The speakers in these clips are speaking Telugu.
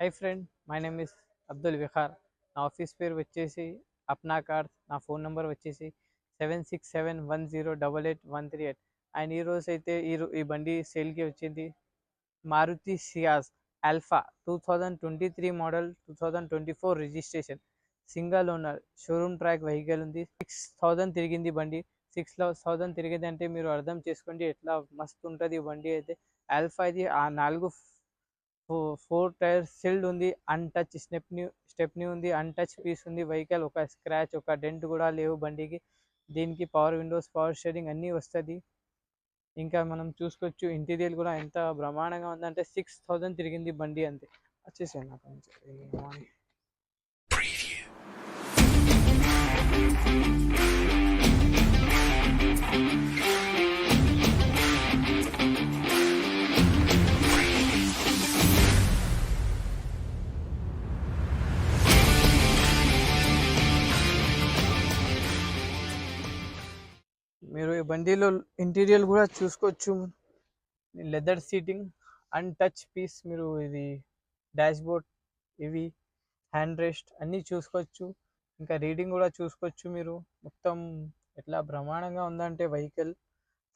High friend, my name is Abdul Vihar. నా ఆఫీస్ పేరు వచ్చేసి అప్నా కార్స్. నా ఫోన్ నెంబర్ వచ్చేసి 7671088138. అండ్ ఈరోజు అయితే ఈ బండి సేల్కి వచ్చింది. Maruti Ciaz Alpha 2023 model, 2024 registration, single owner, showroom track vehicle ఉంది. 6000 తిరిగింది బండి. 6000 తిరిగింది అంటే మీరు అర్థం చేసుకోండి ఎట్లా మస్తు ఉంటుంది బండి అయితే. ఆల్ఫా ఇది ఆ 4 టైర్స్ సిల్డ్ ఉంది. అన్టచ్ స్టెప్నీ ఉంది. అన్టచ్ పీస్ ఉంది. వెహికల్ ఒక స్క్రాచ్ ఒక డెంట్ కూడా లేవు బండికి. దీనికి పవర్ విండోస్, పవర్ స్టీరింగ్ అన్నీ వస్తుంది. ఇంకా మనం చూసుకోవచ్చు ఇంటీరియర్ కూడా ఎంత బ్రహ్మాండంగా ఉందంటే 6000 తిరిగింది బండి అంతే. వచ్చేసాను నాకు మీరు ఈ బండిలో ఇంటీరియర్ కూడా చూసుకోవచ్చు. లెదర్ సీటింగ్, అన్టచ్ పీస్, మీరు ఇది డాష్ బోర్డ్, ఇవి హ్యాండ్ రెస్ట్ అన్నీ చూసుకోవచ్చు. ఇంకా రీడింగ్ కూడా చూసుకోవచ్చు. మీరు మొత్తం ఎట్లా బ్రహ్మాండంగా ఉందంటే వెహికల్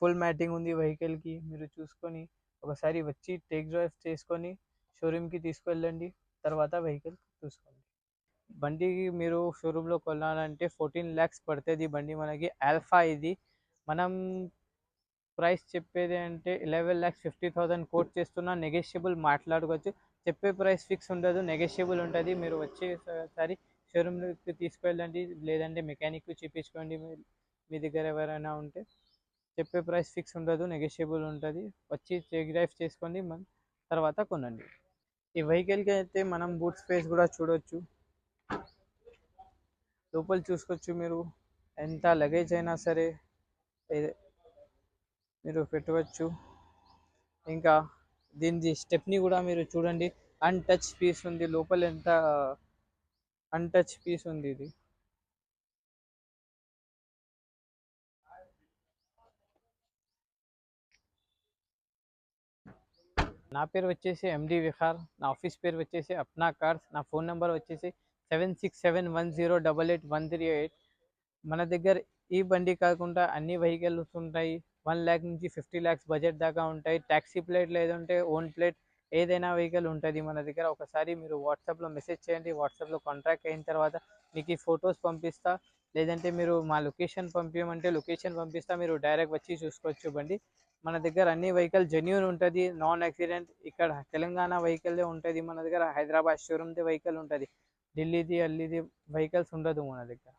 ఫుల్ మ్యాటింగ్ ఉంది వెహికల్కి. మీరు చూసుకొని ఒకసారి వచ్చి టేక్ డ్రైవ్ చేసుకొని షోరూమ్కి తీసుకువెళ్ళండి. తర్వాత వెహికల్ చూసుకోండి. బండి మీరు షోరూంలో కొనాలంటే 14 lakhs పడుతుంది బండి మనకి. ఆల్ఫా ఇది మనం ప్రైస్ చెప్పేది అంటే 11,50,000 కోట్ చేస్తున్నా. నెగోషియబుల్ మాట్లాడుకోవచ్చు. చెప్పే ప్రైస్ ఫిక్స్ ఉండదు, నెగోషియబుల్ ఉంటుంది. మీరు వచ్చేసరి షోరూమ్కి తీసుకువెళ్ళండి, లేదంటే మెకానిక్ చూపించుకోండి. మీ దగ్గర ఎవరైనా ఉంటే చెప్పే ప్రైస్ ఫిక్స్ ఉండదు, నెగోషియబుల్ ఉంటుంది. వచ్చి చెక్ డ్రైవ్ చేసుకోండి, తర్వాత కొనండి. ఈ వెహికల్కి అయితే మనం బూట్ స్పేస్ కూడా చూడవచ్చు. లోపల చూసుకోవచ్చు. మీరు ఎంత లగేజ్ అయినా సరే మీరు పెట్టవచ్చు. ఇంకా దీనిది స్టెప్ని కూడా మీరు చూడండి. అన్టచ్ పీస్ ఉంది లోపల. ఎంత అన్టచ్ పీస్ ఉంది ఇది. నా పేరు వచ్చేసి ఎండి విహార్. నా ఆఫీస్ పేరు వచ్చేసి అప్నా కార్స్. నా ఫోన్ నెంబర్ వచ్చేసి 7671088138. మన దగ్గర ఈ బండి కాకుండా అన్ని వెహికల్స్ ఉంటాయి. 1 lakh నుంచి 50 lakhs బడ్జెట్ దాకా ఉంటాయి. ట్యాక్సీ ప్లేట్ లేదంటే ఓన్ ప్లేట్ ఏదైనా వెహికల్ ఉంటుంది మన దగ్గర. ఒకసారి మీరు వాట్సాప్లో మెసేజ్ చేయండి. వాట్సాప్లో కాంటాక్ట్ అయిన తర్వాత మీకు ఈ ఫొటోస్ పంపిస్తా, లేదంటే మీరు మా లొకేషన్ పంపించమంటే లొకేషన్ పంపిస్తా. మీరు డైరెక్ట్ వచ్చి చూసుకోవచ్చు బండి. మన దగ్గర అన్ని వెహికల్ జెన్యూన్ ఉంటుంది, నాన్ యాక్సిడెంట్. ఇక్కడ తెలంగాణ వెహికల్లే ఉంటుంది మన దగ్గర. హైదరాబాద్ షోరూమ్ది వెహికల్ ఉంటుంది. ఢిల్లీది అల్లీది వెహికల్స్ ఉండదు మన దగ్గర.